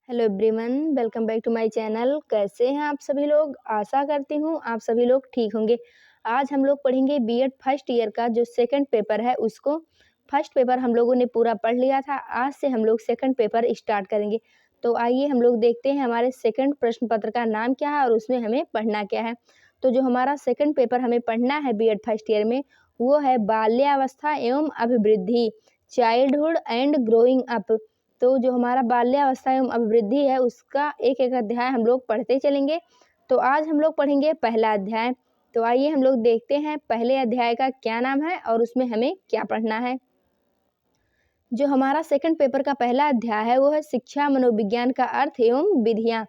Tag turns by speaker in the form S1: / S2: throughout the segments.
S1: Hello everyone, welcome back to my channel. कैसे हैं आप सभी लोग? आशा करती हूँ आप सभी लोग ठीक होंगे। आज हम लोग पढ़ेंगे बीएड फर्स्ट ईयर का जो सेकंड पेपर है उसको। फर्स्ट पेपर हम लोगों ने पूरा पढ़ लिया था, आज से हम लोग सेकंड पेपर स्टार्ट करेंगे। तो आइए हम लोग देखते हैं हमारे सेकंड प्रश्न पत्र का नाम क्या है और उसमें हमें पढ़ना क्या है। तो जो हमारा सेकंड पेपर हमें पढ़ना है बीएड फर्स्ट ईयर में, वो है बाल्यावस्था एवं अभिवृद्धि, चाइल्डहुड एंड ग्रोइंग अप। तो जो हमारा बाल्यावस्था एवं अभिवृद्धि है उसका एक एक अध्याय हम लोग पढ़ते चलेंगे। तो आज हम लोग पढ़ेंगे पहला अध्याय। तो आइए हम लोग देखते हैं पहले अध्याय का क्या नाम है और उसमें हमें क्या पढ़ना है। जो हमारा सेकंड पेपर का पहला अध्याय है वो है शिक्षा मनोविज्ञान का अर्थ एवं विधियाँ।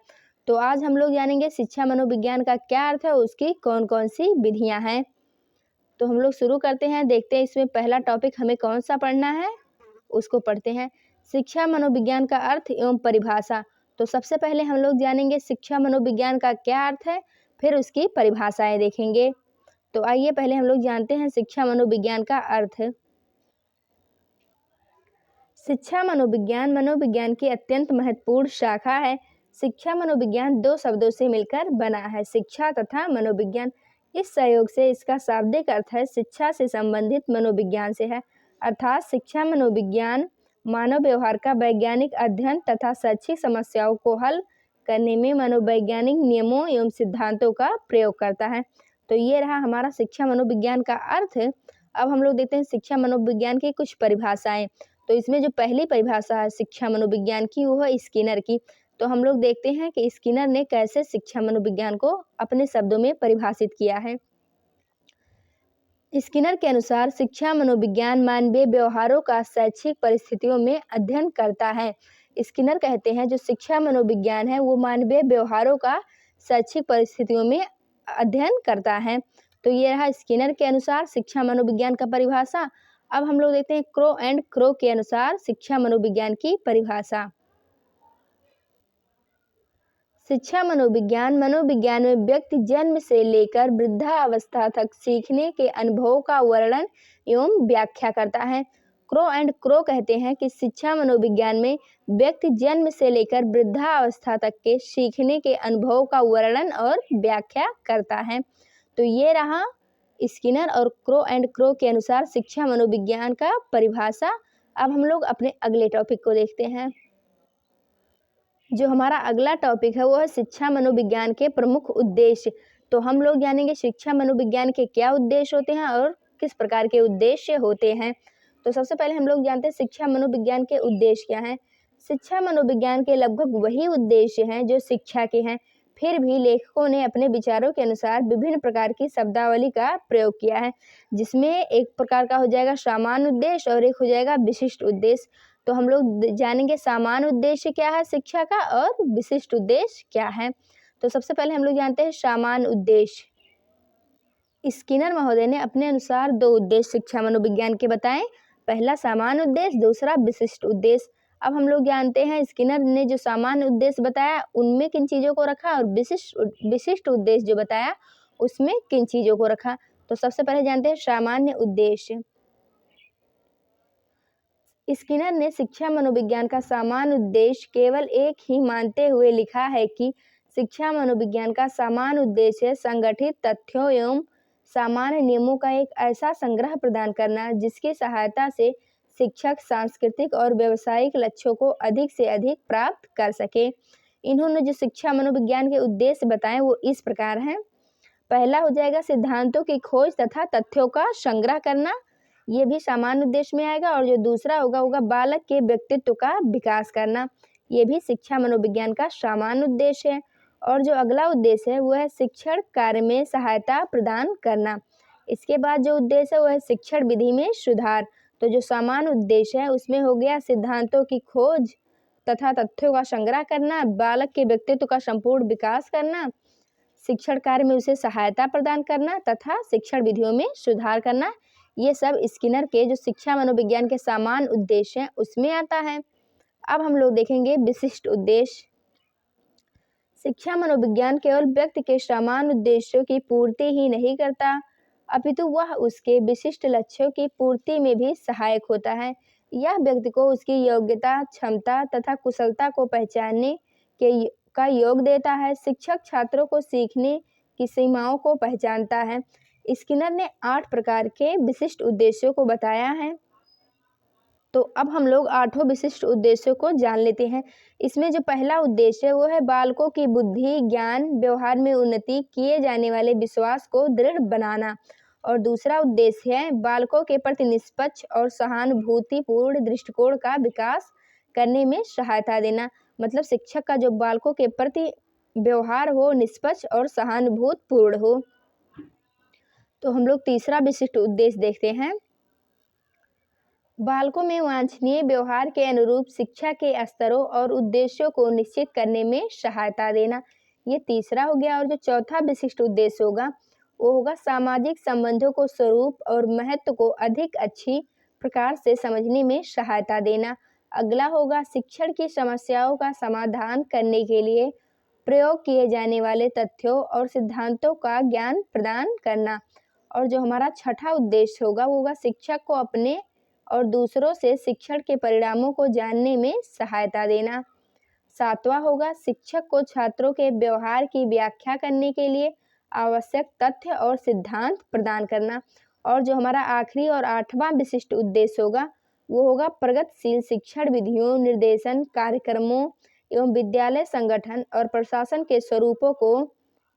S1: तो आज हम लोग जानेंगे शिक्षा मनोविज्ञान का क्या अर्थ है, उसकी कौन कौन सी विधियाँ हैं। तो हम लोग शुरू करते हैं, देखते हैं इसमें पहला टॉपिक हमें कौन सा पढ़ना है, उसको पढ़ते हैं। शिक्षा मनोविज्ञान का अर्थ एवं परिभाषा। तो सबसे पहले हम लोग जानेंगे शिक्षा मनोविज्ञान का क्या अर्थ है, फिर उसकी परिभाषाएं देखेंगे। तो आइए पहले हम लोग जानते हैं शिक्षा मनोविज्ञान का अर्थ। शिक्षा मनोविज्ञान मनोविज्ञान की अत्यंत महत्वपूर्ण शाखा है। शिक्षा मनोविज्ञान दो शब्दों से मिलकर बना है, शिक्षा तथा मनोविज्ञान। इस सहयोग से इसका शाब्दिक अर्थ है शिक्षा से संबंधित मनोविज्ञान से है। अर्थात शिक्षा मनोविज्ञान मानव व्यवहार का वैज्ञानिक अध्ययन तथा शैक्षिक समस्याओं को हल करने में मनोवैज्ञानिक नियमों एवं सिद्धांतों का प्रयोग करता है। तो ये रहा हमारा शिक्षा मनोविज्ञान का अर्थ। अब हम लोग देखते हैं शिक्षा मनोविज्ञान की कुछ परिभाषाएं। तो इसमें जो पहली परिभाषा है शिक्षा मनोविज्ञान की, वो है स्किनर की। तो हम लोग देखते हैं कि स्किनर ने कैसे शिक्षा मनोविज्ञान को अपने शब्दों में परिभाषित किया है। स्किनर के अनुसार शिक्षा मनोविज्ञान मानवीय व्यवहारों का शैक्षिक परिस्थितियों में अध्ययन करता है। स्किनर कहते हैं जो शिक्षा मनोविज्ञान है वो मानवीय व्यवहारों का शैक्षिक परिस्थितियों में अध्ययन करता है। तो ये रहा स्किनर के अनुसार शिक्षा मनोविज्ञान का परिभाषा। अब हम लोग देखते हैं क्रो एंड क्रो के अनुसार शिक्षा मनोविज्ञान की परिभाषा। शिक्षा मनोविज्ञान मनोविज्ञान में व्यक्ति जन्म से लेकर वृद्धावस्था तक सीखने के अनुभवों का वर्णन एवं व्याख्या करता है। क्रो एंड क्रो कहते हैं कि शिक्षा मनोविज्ञान में व्यक्ति जन्म से लेकर वृद्धावस्था तक के सीखने के अनुभवों का वर्णन और व्याख्या करता है। तो ये रहा स्किनर और क्रो एंड क्रो के अनुसार शिक्षा मनोविज्ञान का परिभाषा। अब हम लोग अपने अगले टॉपिक को देखते हैं। जो हमारा अगला टॉपिक है वो है शिक्षा मनोविज्ञान के प्रमुख उद्देश्य। तो हम लोग जानेंगे शिक्षा मनोविज्ञान के क्या उद्देश्य होते हैं और किस प्रकार के उद्देश्य होते हैं। तो सबसे पहले हम लोग जानते हैं शिक्षा मनोविज्ञान के उद्देश्य क्या हैं। शिक्षा मनोविज्ञान के लगभग वही उद्देश्य हैं जो शिक्षा के हैं, फिर भी लेखकों ने अपने विचारों के अनुसार विभिन्न प्रकार की शब्दावली का प्रयोग किया है, जिसमें एक प्रकार का हो जाएगा सामान्य उद्देश्य और एक हो जाएगा विशिष्ट उद्देश्य। तो हम लोग जानेंगे सामान्य उद्देश्य क्या है शिक्षा का और विशिष्ट उद्देश्य क्या है। तो सबसे पहले हम लोग जानते हैं सामान्य उद्देश्य। स्किनर महोदय ने अपने अनुसार दो उद्देश्य शिक्षा मनोविज्ञान के बताएं, पहला सामान्य उद्देश्य, दूसरा विशिष्ट उद्देश्य। अब हम लोग जानते हैं स्किनर ने जो सामान्य उद्देश्य बताया उनमें किन चीज़ों को रखा और विशिष्ट उद्देश्य जो बताया उसमें किन चीज़ों को रखा। तो सबसे पहले जानते हैं सामान्य उद्देश्य। स्किनर ने शिक्षा मनोविज्ञान का सामान्य उद्देश्य केवल एक ही मानते हुए लिखा है कि शिक्षा मनोविज्ञान का सामान्य उद्देश्य संगठित तथ्यों एवं सामान्य नियमों का एक ऐसा संग्रह प्रदान करना जिसकी सहायता से शिक्षक सांस्कृतिक और व्यावसायिक लक्ष्यों को अधिक से अधिक प्राप्त कर सके। इन्होंने जो शिक्षा मनोविज्ञान के उद्देश्य बताए वो इस प्रकार हैं। पहला हो जाएगा सिद्धांतों की खोज तथा तथ्यों का संग्रह करना, ये भी सामान्य उद्देश्य में आएगा। और जो दूसरा होगा बालक के व्यक्तित्व का विकास करना, ये भी शिक्षा मनोविज्ञान का सामान्य उद्देश्य है। और जो अगला उद्देश्य है वो है शिक्षण कार्य में सहायता प्रदान करना। इसके बाद जो उद्देश्य है वो है शिक्षण विधि में सुधार। तो जो सामान्य उद्देश्य है उसमें हो गया सिद्धांतों की खोज तथा तथ्यों का संग्रह करना, बालक के व्यक्तित्व का संपूर्ण विकास करना, शिक्षण कार्य में उसे सहायता प्रदान करना तथा शिक्षण विधियों में सुधार करना। ये सब स्किनर के जो शिक्षा मनोविज्ञान के सामान्य उद्देश्य हैं उसमें आता है। अब हम लोग देखेंगे विशिष्ट उद्देश्य। शिक्षा मनोविज्ञान केवल व्यक्ति के सामान्य उद्देश्यों की पूर्ति ही नहीं करता, अपितु वह उसके विशिष्ट लक्ष्यों की पूर्ति में भी सहायक होता है। यह व्यक्ति को उसकी योग्यता, क्षमता तथा कुशलता को पहचानने का योग देता है। शिक्षक छात्रों को सीखने की सीमाओं को पहचानता है। स्किनर ने 8 प्रकार के विशिष्ट उद्देश्यों को बताया है। तो अब हम लोग 8 विशिष्ट उद्देश्यों को जान लेते हैं। इसमें जो पहला उद्देश्य है वो है बालकों की बुद्धि, ज्ञान, व्यवहार में उन्नति, किए जाने वाले विश्वास को दृढ़ बनाना। और दूसरा उद्देश्य है बालकों के प्रति निष्पक्ष और सहानुभूतिपूर्ण दृष्टिकोण का विकास करने में सहायता देना। मतलब शिक्षक का जो बालकों के प्रति व्यवहार हो निष्पक्ष और सहानुभूतिपूर्ण हो। तो हम लोग तीसरा विशिष्ट उद्देश्य देखते हैं। बालकों में वांछनीय व्यवहार के अनुरूप शिक्षा के स्तरों और उद्देश्यों को निश्चित करने में सहायता देना। ये तीसरा हो गया। और जो चौथा विशिष्ट उद्देश्य होगा वो होगा सामाजिक संबंधों को स्वरूप और महत्व को अधिक अच्छी प्रकार से समझने में सहायता देना। अगला होगा शिक्षण की समस्याओं का समाधान करने के लिए प्रयोग किए जाने वाले तथ्यों और सिद्धांतों का ज्ञान प्रदान करना। और जो हमारा छठा उद्देश्य होगा वो होगा शिक्षक को अपने और दूसरों से शिक्षण के परिणामों को जानने में सहायता देना। सातवां होगा शिक्षक को छात्रों के व्यवहार की व्याख्या करने के लिए आवश्यक तथ्य और सिद्धांत प्रदान करना। और जो हमारा आखिरी और 8वां विशिष्ट उद्देश्य होगा वो होगा प्रगतिशील शिक्षण विधियों, निर्देशन, कार्यक्रमों एवं विद्यालय संगठन और प्रशासन के स्वरूपों को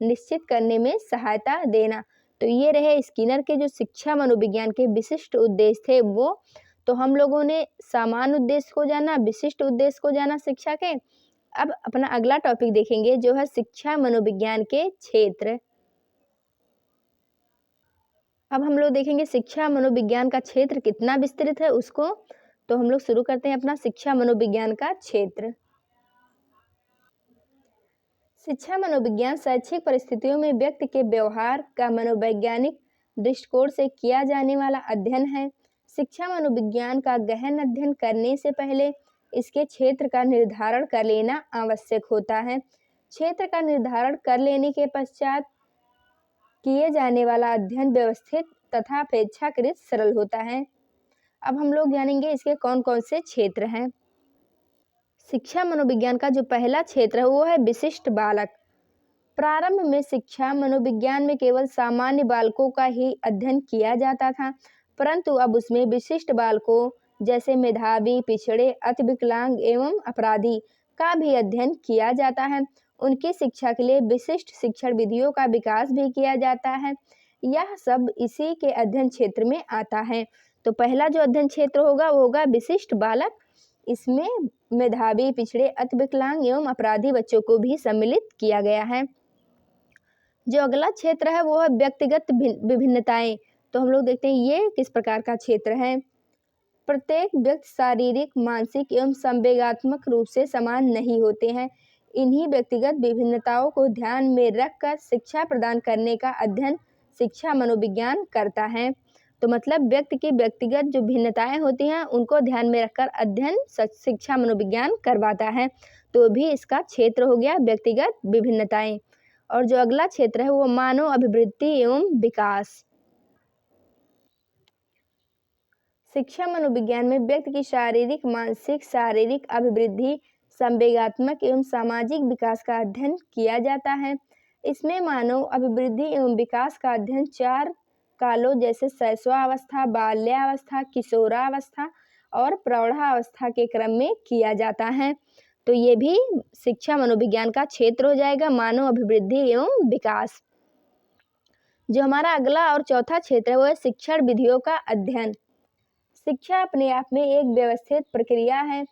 S1: निश्चित करने में सहायता देना। तो ये रहे स्किनर के जो शिक्षा मनोविज्ञान के विशिष्ट उद्देश्य थे वो। तो हम लोगों ने सामान्य उद्देश्य को जाना, विशिष्ट उद्देश्य को जाना शिक्षा के। अब अपना अगला टॉपिक देखेंगे जो है शिक्षा मनोविज्ञान के क्षेत्र। अब हम लोग देखेंगे शिक्षा मनोविज्ञान का क्षेत्र कितना विस्तृत है उसको। तो हम लोग शुरू करते हैं अपना शिक्षा मनोविज्ञान का क्षेत्र। शिक्षा मनोविज्ञान शैक्षिक परिस्थितियों में व्यक्ति के व्यवहार का मनोवैज्ञानिक दृष्टिकोण से किया जाने वाला अध्ययन है। शिक्षा मनोविज्ञान का गहन अध्ययन करने से पहले इसके क्षेत्र का निर्धारण कर लेना आवश्यक होता है। क्षेत्र का निर्धारण कर लेने के पश्चात किए जाने वाला अध्ययन व्यवस्थित तथा अपेक्षाकृत सरल होता है। अब हम लोग जानेंगे इसके कौन कौन से क्षेत्र हैं। शिक्षा मनोविज्ञान का जो पहला क्षेत्र है वो है विशिष्ट बालक। प्रारंभ में शिक्षा मनोविज्ञान में केवल सामान्य बालकों का ही अध्ययन किया जाता था, परंतु अब उसमें विशिष्ट बालकों जैसे मेधावी, पिछड़े, अति विकलांग एवं अपराधी का भी अध्ययन किया जाता है। उनकी शिक्षा के लिए विशिष्ट शिक्षण विधियों का विकास भी किया जाता है। यह सब इसी के अध्ययन क्षेत्र में आता है। तो पहला जो अध्ययन क्षेत्र होगा वो होगा विशिष्ट बालक। इसमें मेधावी, पिछड़े, अति विकलांग एवं अपराधी बच्चों को भी सम्मिलित किया गया है। जो अगला क्षेत्र है वो है व्यक्तिगत विभिन्नताएं। तो हम लोग देखते हैं ये किस प्रकार का क्षेत्र है। प्रत्येक व्यक्ति शारीरिक, मानसिक एवं संवेगात्मक रूप से समान नहीं होते हैं। इन्हीं व्यक्तिगत विभिन्नताओं को ध्यान में रखकर शिक्षा प्रदान करने का अध्ययन शिक्षा मनोविज्ञान करता है। तो मतलब व्यक्ति की व्यक्तिगत जो भिन्नताएं होती हैं उनको ध्यान में रखकर अध्ययन शिक्षा मनोविज्ञान करवाता है। तो भी इसका क्षेत्र हो गया व्यक्तिगत विभिन्नताएं। और जो अगला क्षेत्र है वो मानव अभिवृद्धि एवं विकास। शिक्षा मनोविज्ञान में व्यक्ति की शारीरिक, मानसिक, शारीरिक अभिवृद्धि, संवेगात्मक एवं सामाजिक विकास का अध्ययन किया जाता है। इसमें मानव अभिवृद्धि एवं विकास का अध्ययन 4 कालों जैसे शैशवावस्था, बाल्यावस्था, किशोरावस्था और प्रौढ़ावस्था के क्रम में किया जाता है। तो ये भी शिक्षा मनोविज्ञान का क्षेत्र हो जाएगा, मानव अभिवृद्धि एवं विकास। जो हमारा अगला और चौथा क्षेत्र है वो है शिक्षण विधियों का अध्ययन। शिक्षा अपने आप में एक व्यवस्थित प्रक्रिया है।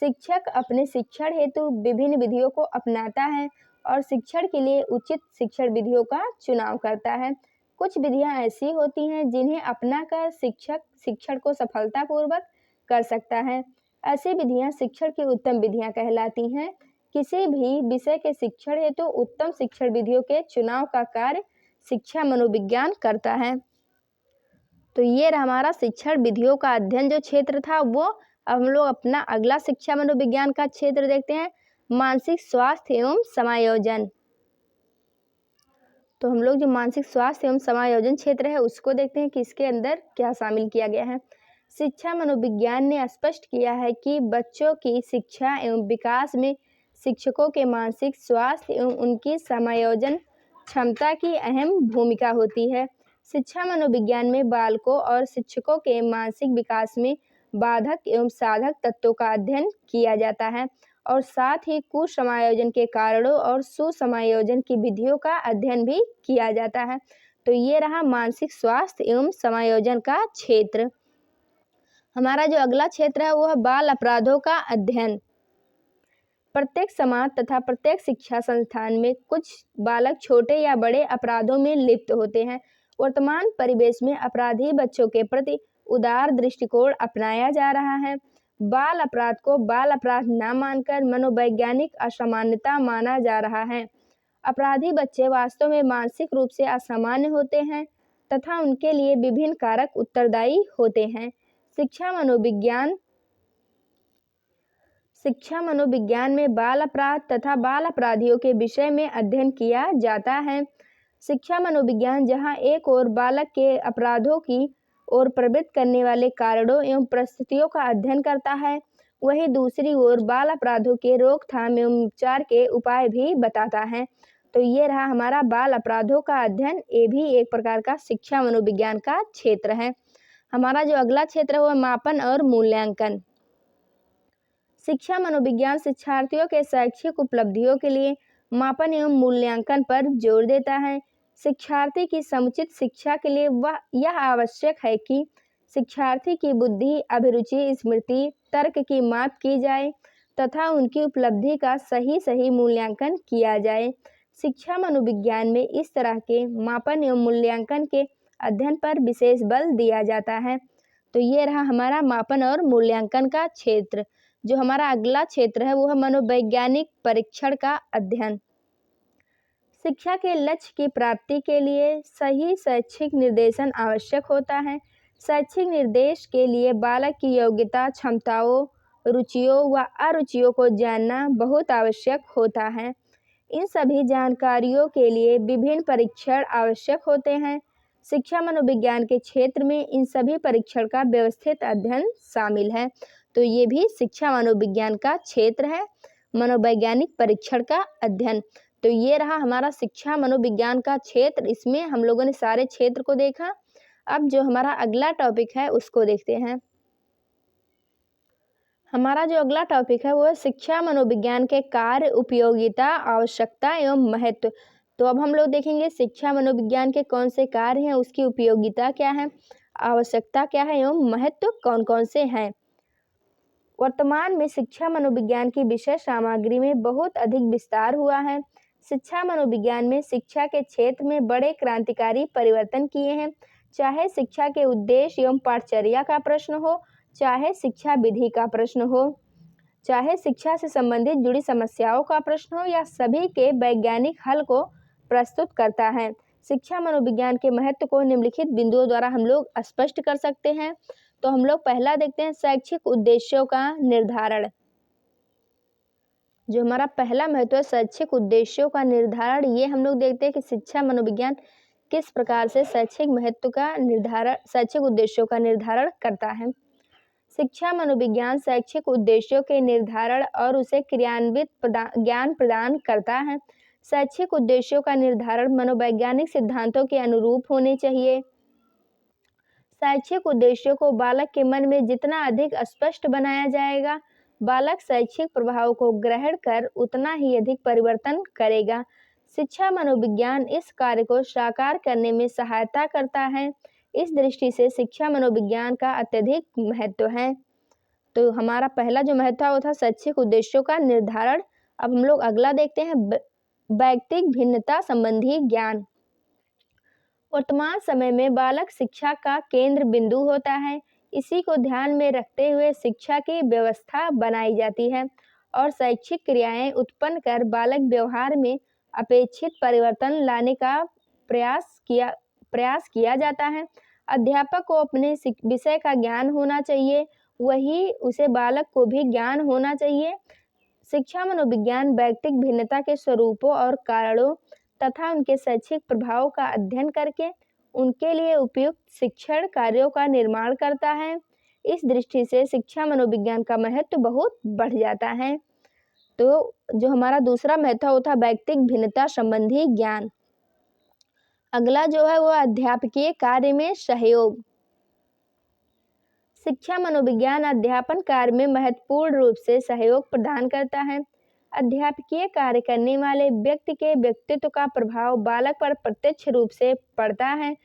S1: शिक्षक अपने शिक्षण हेतु विभिन्न विधियों को अपनाता है और शिक्षण के लिए उचित शिक्षण विधियों का चुनाव करता है। कुछ विधियां ऐसी होती हैं जिन्हें अपनाकर शिक्षक शिक्षण को सफलतापूर्वक कर सकता है। ऐसी विधियां शिक्षण की उत्तम विधियां कहलाती हैं। किसी भी विषय के शिक्षण हेतु उत्तम शिक्षण विधियों के चुनाव का कार्य शिक्षा मनोविज्ञान करता है। तो ये रहा हमारा शिक्षण विधियों का अध्ययन जो क्षेत्र था वो। अब हम लोग अपना अगला शिक्षा मनोविज्ञान का क्षेत्र देखते हैं, मानसिक स्वास्थ्य एवं समायोजन। तो हम लोग जो मानसिक स्वास्थ्य एवं समायोजन क्षेत्र है उसको देखते हैं कि इसके अंदर क्या शामिल किया गया है। शिक्षा मनोविज्ञान ने स्पष्ट किया है कि बच्चों की शिक्षा एवं विकास में शिक्षकों के मानसिक स्वास्थ्य एवं उनकी समायोजन क्षमता की अहम भूमिका होती है। शिक्षा मनोविज्ञान में बालकों और शिक्षकों के मानसिक विकास में बाधक एवं साधक तत्वों का अध्ययन किया जाता है और साथ ही कुसमायोजन के कारणों और सुसमायोजन की विधियों का अध्ययन भी किया जाता है। तो ये रहा मानसिक स्वास्थ्य एवं समायोजन का क्षेत्र। हमारा जो अगला क्षेत्र है वो है बाल अपराधों का अध्ययन। प्रत्येक समाज तथा प्रत्येक शिक्षा संस्थान में कुछ बालक छोटे या बड़े अपराधों में लिप्त होते हैं। वर्तमान परिवेश में अपराधी बच्चों के प्रति उदार दृष्टिकोण अपनाया जा रहा है। बाल अपराध को बाल अपराध न मानकर मनोवैज्ञानिक असामान्यता माना जा रहा है। अपराधी बच्चे वास्तव में मानसिक रूप से असामान्य होते हैं तथा उनके लिए विभिन्न कारक उत्तरदायी होते हैं। शिक्षा मनोविज्ञान में बाल अपराध तथा बाल अपराधियों के विषय में अध्ययन किया जाता है। शिक्षा मनोविज्ञान जहां एक ओर बालक के अपराधों की ओर प्रवृत्त करने वाले कारणों एवं परिस्थितियों का अध्ययन करता है, वहीं दूसरी ओर बाल अपराधों के रोकथाम एवं उपचार के उपाय भी बताता है। तो ये रहा हमारा बाल अपराधों का अध्ययन। ये भी एक प्रकार का शिक्षा मनोविज्ञान का क्षेत्र है। हमारा जो अगला क्षेत्र है वो मापन और मूल्यांकन। शिक्षा मनोविज्ञान शिक्षार्थियों के शैक्षिक उपलब्धियों के लिए मापन एवं मूल्यांकन पर जोर देता है। शिक्षार्थी की समुचित शिक्षा के लिए यह आवश्यक है कि शिक्षार्थी की बुद्धि, अभिरुचि, स्मृति, तर्क की माप की जाए तथा उनकी उपलब्धि का सही मूल्यांकन किया जाए। शिक्षा मनोविज्ञान में इस तरह के मापन एवं मूल्यांकन के अध्ययन पर विशेष बल दिया जाता है। तो ये रहा हमारा मापन और मूल्यांकन का क्षेत्र। जो हमारा अगला क्षेत्र है वो है मनोवैज्ञानिक परीक्षण का अध्ययन। शिक्षा के लक्ष्य की प्राप्ति के लिए सही शैक्षिक निर्देशन आवश्यक होता है। शैक्षिक निर्देश के लिए बालक की योग्यता, क्षमताओं, रुचियों व अरुचियों को जानना बहुत आवश्यक होता है। इन सभी जानकारियों के लिए विभिन्न परीक्षण आवश्यक होते हैं। शिक्षा मनोविज्ञान के क्षेत्र में इन सभी परीक्षण का व्यवस्थित अध्ययन शामिल है। तो ये भी शिक्षा मनोविज्ञान का क्षेत्र है, मनोवैज्ञानिक परीक्षण का अध्ययन। तो ये रहा हमारा शिक्षा मनोविज्ञान का क्षेत्र। इसमें हम लोगों ने सारे क्षेत्र को देखा। अब जो हमारा अगला टॉपिक है उसको देखते हैं। हमारा जो अगला टॉपिक है वो है शिक्षा मनोविज्ञान के कार्य, उपयोगिता, आवश्यकता एवं महत्व। तो अब हम लोग देखेंगे शिक्षा मनोविज्ञान के कौन से कार्य हैं, उसकी उपयोगिता क्या है, आवश्यकता क्या है एवं महत्व कौन कौन से हैं। वर्तमान में शिक्षा मनोविज्ञान की विषय सामग्री में बहुत अधिक विस्तार हुआ है। शिक्षा मनोविज्ञान में शिक्षा के क्षेत्र में बड़े क्रांतिकारी परिवर्तन किए हैं। चाहे शिक्षा के उद्देश्य एवं पाठचर्या का प्रश्न हो, चाहे शिक्षा विधि का प्रश्न हो, चाहे शिक्षा से संबंधित जुड़ी समस्याओं का प्रश्न हो, या सभी के वैज्ञानिक हल को प्रस्तुत करता है। शिक्षा मनोविज्ञान के महत्व को निम्नलिखित बिंदुओं द्वारा हम लोग स्पष्ट कर सकते हैं। तो हम लोग पहला देखते हैं शैक्षिक उद्देश्यों का निर्धारण। जो हमारा पहला महत्व है शैक्षिक उद्देश्यों का निर्धारण, ये हम लोग देखते हैं कि शिक्षा मनोविज्ञान किस प्रकार से शैक्षिक उद्देश्यों का निर्धारण करता है। शिक्षा मनोविज्ञान शैक्षिक उद्देश्यों के निर्धारण और उसे क्रियान्वित ज्ञान प्रदान करता है। शैक्षिक उद्देश्यों का निर्धारण मनोवैज्ञानिक सिद्धांतों के अनुरूप होने चाहिए। शैक्षिक उद्देश्यों को बालक के मन में जितना अधिक स्पष्ट बनाया जाएगा, बालक शैक्षिक प्रभाव को ग्रहण कर उतना ही अधिक परिवर्तन करेगा। शिक्षा मनोविज्ञान इस कार्य को साकार करने में सहायता करता है। इस दृष्टि से शिक्षा मनोविज्ञान का अत्यधिक महत्व है। तो हमारा पहला जो महत्व है वो था शैक्षिक उद्देश्यों का निर्धारण। अब हम लोग अगला देखते हैं वैयक्तिक भिन्नता संबंधी ज्ञान। वर्तमान समय में बालक शिक्षा का केंद्र बिंदु होता है। इसी को ध्यान में रखते हुए शिक्षा की व्यवस्था बनाई जाती है और शैक्षिक क्रियाएं उत्पन्न कर बालक व्यवहार में अपेक्षित परिवर्तन लाने का प्रयास किया जाता है। अध्यापक को अपने विषय का ज्ञान होना चाहिए, वही उसे बालक को भी ज्ञान होना चाहिए। शिक्षा मनोविज्ञान वैयक्तिक भिन्नता के स्वरूपों और कारणों तथा उनके शैक्षिक प्रभाव का अध्ययन करके उनके लिए उपयुक्त शिक्षण कार्यों का निर्माण करता है। इस दृष्टि से शिक्षा मनोविज्ञान का महत्व बहुत बढ़ जाता है। तो जो हमारा दूसरा महत्व होता है व्यक्तिक भिन्नता संबंधी ज्ञान। अगला जो है वो अध्यापकीय कार्य में सहयोग। शिक्षा मनोविज्ञान अध्यापन कार्य में महत्वपूर्ण रूप से सहयोग प्रदान करता है। अध्यापकीय कार्य करने वाले व्यक्ति के व्यक्तित्व का प्रभाव बालक पर प्रत्यक्ष रूप से पड़ता है।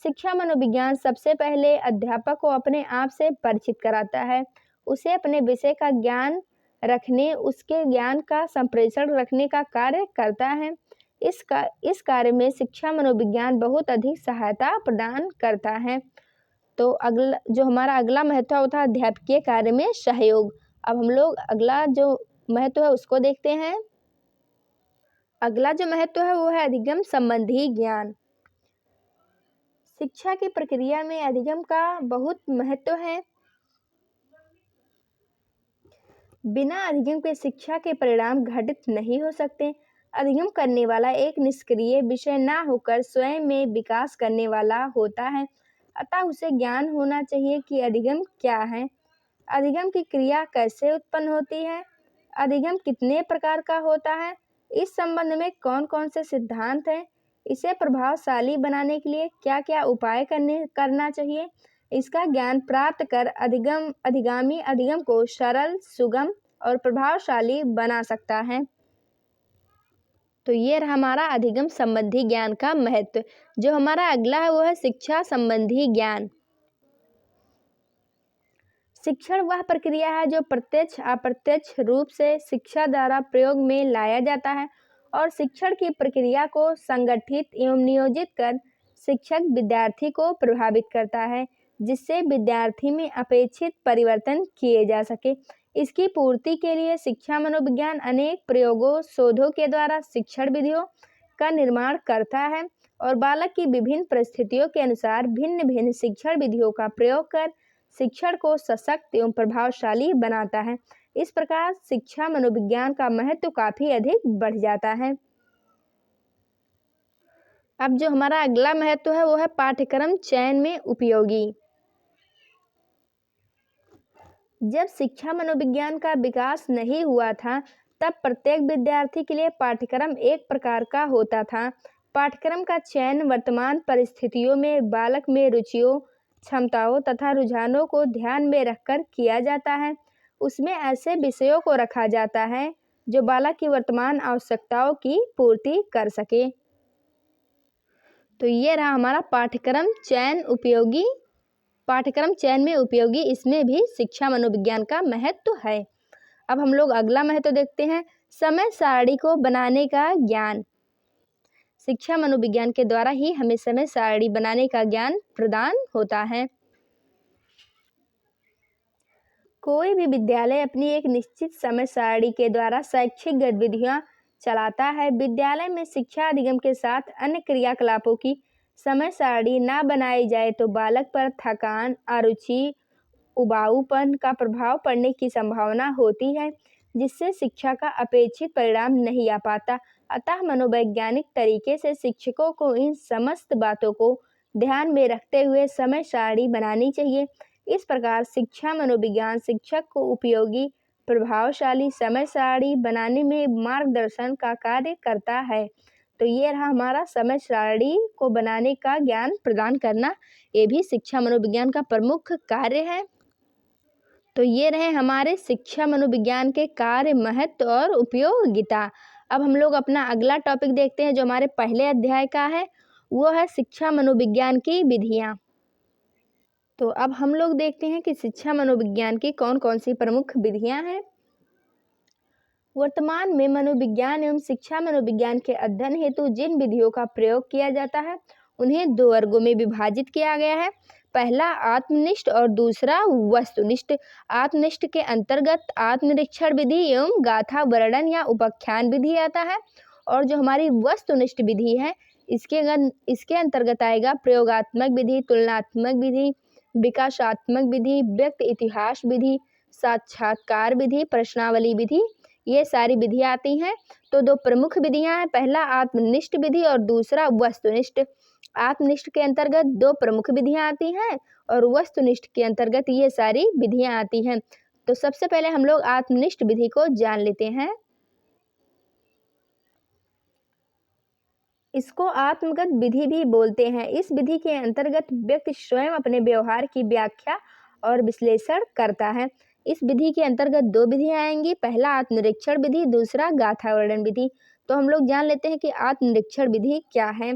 S1: शिक्षा मनोविज्ञान सबसे पहले अध्यापक को अपने आप से परिचित कराता है, उसे अपने विषय का ज्ञान रखने, उसके ज्ञान का संप्रेषण रखने का कार्य करता है। इस कार्य में शिक्षा मनोविज्ञान बहुत अधिक सहायता प्रदान करता है। तो अगला जो हमारा अगला महत्व होता है अध्यापकीय कार्य में सहयोग। अब हम लोग अगला जो महत्व है उसको देखते हैं। अगला जो महत्व है वो है अधिगम संबंधी ज्ञान। शिक्षा की प्रक्रिया में अधिगम का बहुत महत्व है। बिना अधिगम के शिक्षा के परिणाम घटित नहीं हो सकते। अधिगम करने वाला एक निष्क्रिय विषय ना होकर स्वयं में विकास करने वाला होता है, अतः उसे ज्ञान होना चाहिए कि अधिगम क्या है, अधिगम की क्रिया कैसे उत्पन्न होती है, अधिगम कितने प्रकार का होता है, इस संबंध में कौन कौन से सिद्धांत हैं, इसे प्रभावशाली बनाने के लिए क्या क्या उपाय करना चाहिए। इसका ज्ञान प्राप्त कर अधिगामी अधिगम को सरल, सुगम और प्रभावशाली बना सकता है। तो ये रहा हमारा अधिगम संबंधी ज्ञान का महत्व। जो हमारा अगला है वो है शिक्षा संबंधी ज्ञान। शिक्षण वह प्रक्रिया है जो प्रत्यक्ष अप्रत्यक्ष रूप से शिक्षा द्वारा प्रयोग में लाया जाता है और शिक्षण की प्रक्रिया को संगठित एवं नियोजित कर शिक्षक विद्यार्थी को प्रभावित करता है, जिससे विद्यार्थी में अपेक्षित परिवर्तन किए जा सके। इसकी पूर्ति के लिए शिक्षा मनोविज्ञान अनेक प्रयोगों, शोधों के द्वारा शिक्षण विधियों का निर्माण करता है और बालक की विभिन्न परिस्थितियों के अनुसार भिन्न भिन्न शिक्षण विधियों का प्रयोग कर शिक्षण को सशक्त एवं प्रभावशाली बनाता है। इस प्रकार शिक्षा मनोविज्ञान का महत्व काफी अधिक बढ़ जाता है। अब जो हमारा अगला महत्व है वो है पाठ्यक्रम चयन में उपयोगी। जब शिक्षा मनोविज्ञान का विकास नहीं हुआ था तब प्रत्येक विद्यार्थी के लिए पाठ्यक्रम एक प्रकार का होता था। पाठ्यक्रम का चयन वर्तमान परिस्थितियों में बालक में रुचियों, क्षमताओं तथा रुझानों को ध्यान में रखकर किया जाता है। उसमें ऐसे विषयों को रखा जाता है जो बालक की वर्तमान आवश्यकताओं की पूर्ति कर सके। तो ये रहा हमारा पाठ्यक्रम चयन में उपयोगी। इसमें भी शिक्षा मनोविज्ञान का महत्व है। अब हम लोग अगला महत्व देखते हैं समय सारणी को बनाने का ज्ञान। शिक्षा मनोविज्ञान के द्वारा ही हमें समय सारणी बनाने का ज्ञान प्रदान होता है। कोई भी विद्यालय अपनी एक निश्चित समय सारणी के द्वारा शैक्षिक गतिविधियां चलाता है। विद्यालय में शिक्षा अधिगम के साथ अन्य क्रियाकलापों की समय सारणी न बनाई जाए तो बालक पर थकान, अरुचि, उबाऊपन का प्रभाव पड़ने की संभावना होती है, जिससे शिक्षा का अपेक्षित परिणाम नहीं आ पाता। अतः मनोवैज्ञानिक तरीके से शिक्षकों को इन समस्त बातों को ध्यान में रखते हुए समय सारणी बनानी चाहिए। इस प्रकार शिक्षा मनोविज्ञान शिक्षक को उपयोगी, प्रभावशाली समय सारणी बनाने में मार्गदर्शन का कार्य करता है। तो ये रहा हमारा समय सारणी को बनाने का ज्ञान प्रदान करना, ये भी शिक्षा मनोविज्ञान का प्रमुख कार्य है। तो ये रहे हमारे शिक्षा मनोविज्ञान के कार्य, महत्व और उपयोगिता। अब हम लोग अपना अगला टॉपिक देखते हैं जो हमारे पहले अध्याय का है, वो है शिक्षा मनोविज्ञान की विधियाँ। तो अब हम लोग देखते हैं कि शिक्षा मनोविज्ञान की कौन कौन सी प्रमुख विधियाँ हैं। वर्तमान में मनोविज्ञान एवं शिक्षा मनोविज्ञान के अध्ययन हेतु जिन विधियों का प्रयोग किया जाता है उन्हें दो वर्गों में विभाजित किया गया है। पहला आत्मनिष्ठ और दूसरा वस्तुनिष्ठ। आत्मनिष्ठ के अंतर्गत आत्मनिरीक्षण विधि एवं गाथा वर्णन या उपाख्यान विधि आता है और जो हमारी वस्तुनिष्ठ विधि है इसके अंतर्गत आएगा प्रयोगात्मक विधि, तुलनात्मक विधि, विकासात्मक विधि, व्यक्ति इतिहास विधि, साक्षात्कार विधि, प्रश्नावली विधि, ये सारी विधियाँ आती हैं। तो दो प्रमुख विधियाँ हैं, पहला आत्मनिष्ठ विधि और दूसरा वस्तुनिष्ठ। आत्मनिष्ठ के अंतर्गत 2 प्रमुख विधियां आती हैं और वस्तुनिष्ठ के अंतर्गत ये सारी विधियां आती हैं। तो सबसे पहले हम लोग आत्मनिष्ठ विधि को जान लेते हैं। इसको आत्मगत विधि भी बोलते हैं। इस विधि के अंतर्गत व्यक्ति स्वयं अपने व्यवहार की व्याख्या और विश्लेषण करता है। इस विधि के अंतर्गत 2 विधियां आएंगी, पहला आत्मनिरीक्षण विधि, दूसरा गाथा वर्णन विधि। तो हम लोग जान लेते हैं कि आत्मनिरीक्षण विधि क्या है।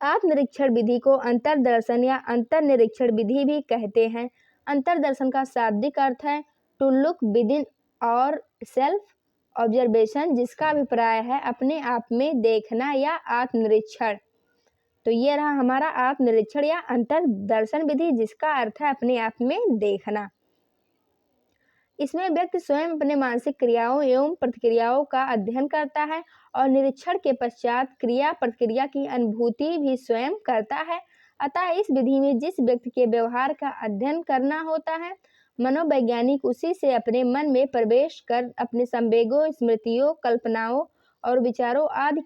S1: आत्मनिरीक्षण विधि को अंतर्दर्शन या अंतर्निरीक्षण विधि भी कहते हैं। अंतर्दर्शन का शाब्दिक अर्थ है टू लुक विद इन और सेल्फ ऑब्जर्वेशन, जिसका अभिप्राय है अपने आप में देखना या आत्मनिरीक्षण। तो ये रहा हमारा आत्मनिरीक्षण या अंतर्दर्शन विधि, जिसका अर्थ है अपने आप में देखना। इसमें व्यक्ति स्वयं अपने मानसिक क्रियाओं एवं प्रतिक्रियाओं का अध्ययन करता है और निरीक्षण के पश्चात क्रिया प्रतिक्रिया की अनुभूति भी स्वयं करता है। अतः इस विधि में जिस व्यक्ति के व्यवहार का अध्ययन करना होता है, मनोवैज्ञानिक उसी से अपने मन में प्रवेश कर अपने संवेगों, स्मृतियों, कल्पनाओं और विचारों आदि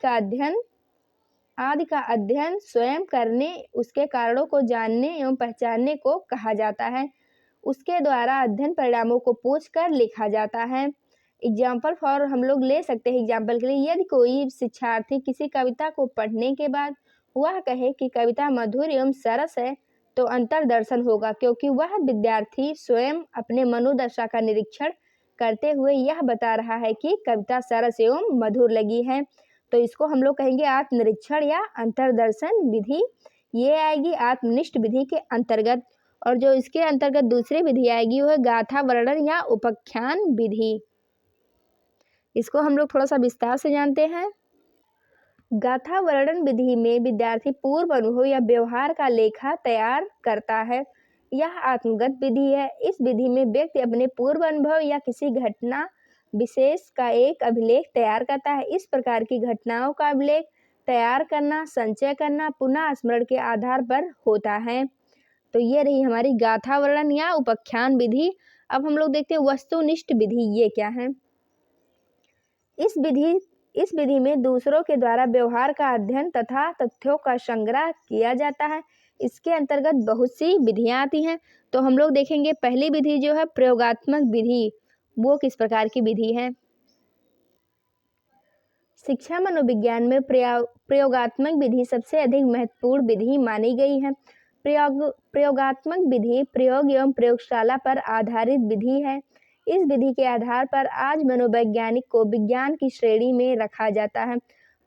S1: का अध्ययन स्वयं करने, उसके कारणों को जानने एवं पहचानने को कहा जाता है। उसके द्वारा अध्ययन परिणामों को पूछकर लिखा जाता है। एग्जाम्पल फॉर हम लोग ले सकते हैं, एग्जाम्पल के लिए यदि कोई शिक्षार्थी किसी कविता को पढ़ने के बाद वह कहे कि कविता मधुर एवं सरस है, तो अंतर्दर्शन होगा, क्योंकि वह विद्यार्थी स्वयं अपने मनोदशा का निरीक्षण करते हुए यह बता रहा है कि कविता सरस एवं मधुर लगी है। तो इसको हम लोग कहेंगे आत्मनिरीक्षण या अंतर्दर्शन विधि। ये आएगी आत्मनिष्ठ विधि के अंतर्गत। और जो इसके अंतर्गत दूसरी विधि आएगी वो है गाथा वर्णन या उपाख्यान विधि। इसको हम लोग थोड़ा सा विस्तार से जानते हैं। गाथा वर्णन विधि में विद्यार्थी पूर्व अनुभव या व्यवहार का लेखा तैयार करता है। यह आत्मगत विधि है। इस विधि में व्यक्ति अपने पूर्व अनुभव या किसी घटना विशेष का एक अभिलेख तैयार करता है। इस प्रकार की घटनाओं का अभिलेख तैयार करना, संचय करना पुनः स्मरण के आधार पर होता है। तो ये रही हमारी गाथा वर्णन या उपाख्यान विधि। अब हम लोग देखते हैं वस्तुनिष्ठ विधि ये क्या है। इस विधि में दूसरों के द्वारा व्यवहार का अध्ययन तथा तथ्यों का संग्रह किया जाता है। इसके अंतर्गत बहुत सी विधियां आती हैं। तो हम लोग देखेंगे पहली विधि जो है प्रयोगात्मक विधि, वो किस प्रकार की विधि है। शिक्षा मनोविज्ञान में प्रयोगात्मक विधि सबसे अधिक महत्वपूर्ण विधि मानी गई है। प्रयोगात्मक विधि प्रयोग एवं प्रयोगशाला पर आधारित विधि है। इस विधि के आधार पर आज मनोवैज्ञानिक को विज्ञान की श्रेणी में रखा जाता है।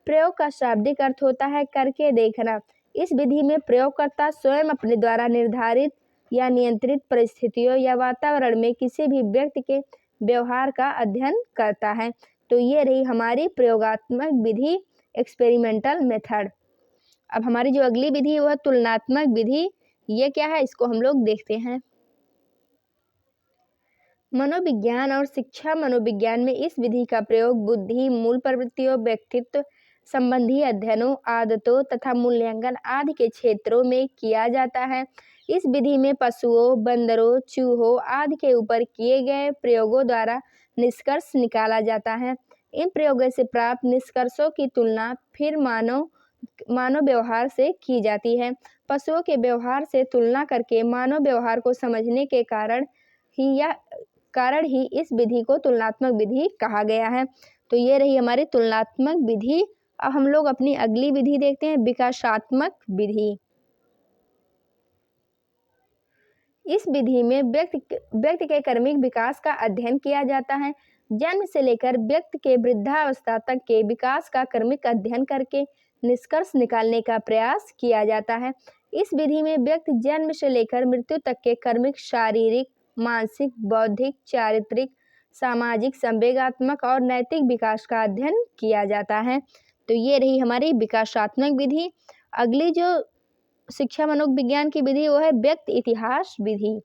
S1: प्रयोग का शाब्दिक अर्थ होता है करके देखना। इस विधि में प्रयोगकर्ता स्वयं अपने द्वारा निर्धारित या नियंत्रित परिस्थितियों या वातावरण में किसी भी व्यक्ति के व्यवहार का अध्ययन करता है। तो ये रही हमारी प्रयोगात्मक विधि, एक्सपेरिमेंटल मेथड। अब हमारी जो अगली विधि है वह तुलनात्मक विधि। ये क्या है, इसको हम लोग देखते हैं। मनोविज्ञान और शिक्षा मनोविज्ञान में इस विधि का प्रयोग बुद्धि, मूल प्रवृत्तियों, व्यक्तित्व संबंधी अध्ययनों, आदतों तथा मूल्यांकन आदि के क्षेत्रों में किया जाता है। इस विधि में पशुओं, बंदरों, चूहों आदि के ऊपर किए गए प्रयोगों द्वारा निष्कर्ष निकाला जाता है। इन प्रयोगों से प्राप्त निष्कर्षों की तुलना फिर मानव व्यवहार से की जाती है। पशुओं के व्यवहार से तुलना करके मानव व्यवहार को समझने के कारण ही इस विधि को तुलनात्मक विधि कहा गया है। तो ये रही हमारी तुलनात्मक विधि। अब हम लोग अपनी अगली विधि देखते हैं, विकासात्मक विधि। इस विधि में व्यक्ति के कर्मिक विकास का अध्ययन किया जाता है। जन्म से लेकर व्यक्ति के वृद्धावस्था तक के विकास का कर्मिक अध्ययन करके निष्कर्ष निकालने का प्रयास किया जाता है। इस विधि में व्यक्ति जन्म से लेकर मृत्यु तक के कर्मिक, शारीरिक, मानसिक, बौद्धिक, चारित्रिक, सामाजिक, संवेगात्मक और नैतिक विकास का अध्ययन किया जाता है। तो ये रही हमारी विकासात्मक विधि। अगली जो शिक्षा मनोविज्ञान की विधि वो है व्यक्ति इतिहास विधि।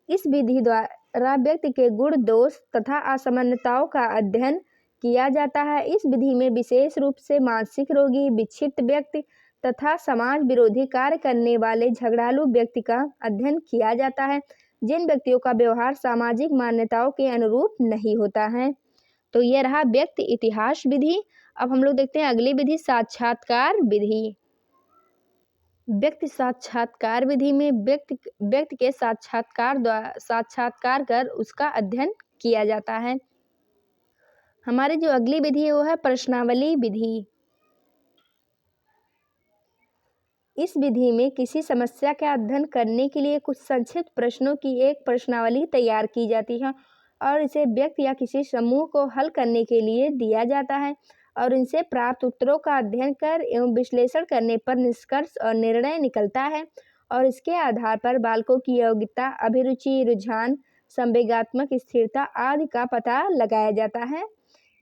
S1: इस विधि द्वारा व्यक्ति के गुण, दोष तथा असामान्यताओं का अध्ययन किया जाता है। इस विधि में विशेष रूप से मानसिक रोगी, विक्षिप्त व्यक्ति तथा समाज विरोधी कार्य करने वाले झगड़ालू व्यक्ति का अध्ययन किया जाता है, जिन व्यक्तियों का व्यवहार सामाजिक मान्यताओं के अनुरूप नहीं होता है। तो ये रहा व्यक्ति इतिहास विधि। अब हम लोग देखते हैं अगली विधि, साक्षात्कार विधि। व्यक्ति साक्षात्कार विधि में व्यक्ति के साक्षात्कार कर उसका अध्ययन किया जाता है। हमारी जो अगली विधि है वो है प्रश्नावली विधि। इस विधि में किसी समस्या का अध्ययन करने के लिए कुछ संक्षिप्त प्रश्नों की एक प्रश्नावली तैयार की जाती है और इसे व्यक्ति या किसी समूह को हल करने के लिए दिया जाता है और इनसे प्राप्त उत्तरों का अध्ययन कर एवं विश्लेषण करने पर निष्कर्ष और निर्णय निकलता है और इसके आधार पर बालकों की योग्यता, अभिरुचि, रुझान, संवेगात्मक स्थिरता आदि का पता लगाया जाता है।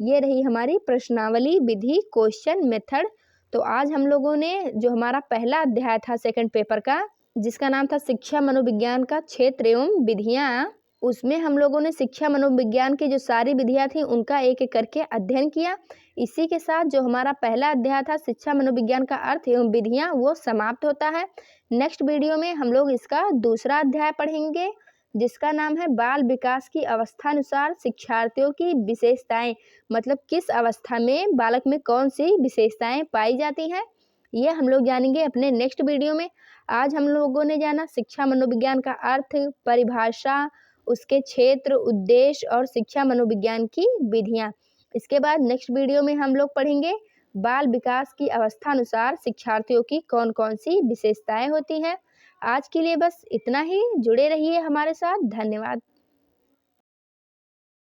S1: ये रही हमारी प्रश्नावली विधि, क्वेश्चन मेथड। तो आज हम लोगों ने जो हमारा पहला अध्याय था सेकंड पेपर का, जिसका नाम था शिक्षा मनोविज्ञान का क्षेत्र एवं विधियां, उसमें हम लोगों ने शिक्षा मनोविज्ञान की जो सारी विधियां थी उनका एक एक करके अध्ययन किया। इसी के साथ जो हमारा पहला अध्याय था शिक्षा मनोविज्ञान का अर्थ एवं विधियां, वो समाप्त होता है। नेक्स्ट वीडियो में हम लोग इसका दूसरा अध्याय पढ़ेंगे जिसका नाम है बाल विकास की अवस्थानुसार शिक्षार्थियों की विशेषताएं, मतलब किस अवस्था में बालक में कौन सी विशेषताएं पाई जाती हैं, ये हम लोग जानेंगे अपने नेक्स्ट वीडियो में। आज हम लोगों ने जाना शिक्षा मनोविज्ञान का अर्थ, परिभाषा, उसके क्षेत्र, उद्देश्य और शिक्षा मनोविज्ञान की विधियां। इसके बाद नेक्स्ट वीडियो में हम लोग पढ़ेंगे बाल विकास की अवस्थानुसार शिक्षार्थियों की कौन कौन सी विशेषताएं होती हैं। आज के लिए बस इतना ही। जुड़े रहिए हमारे साथ। धन्यवाद।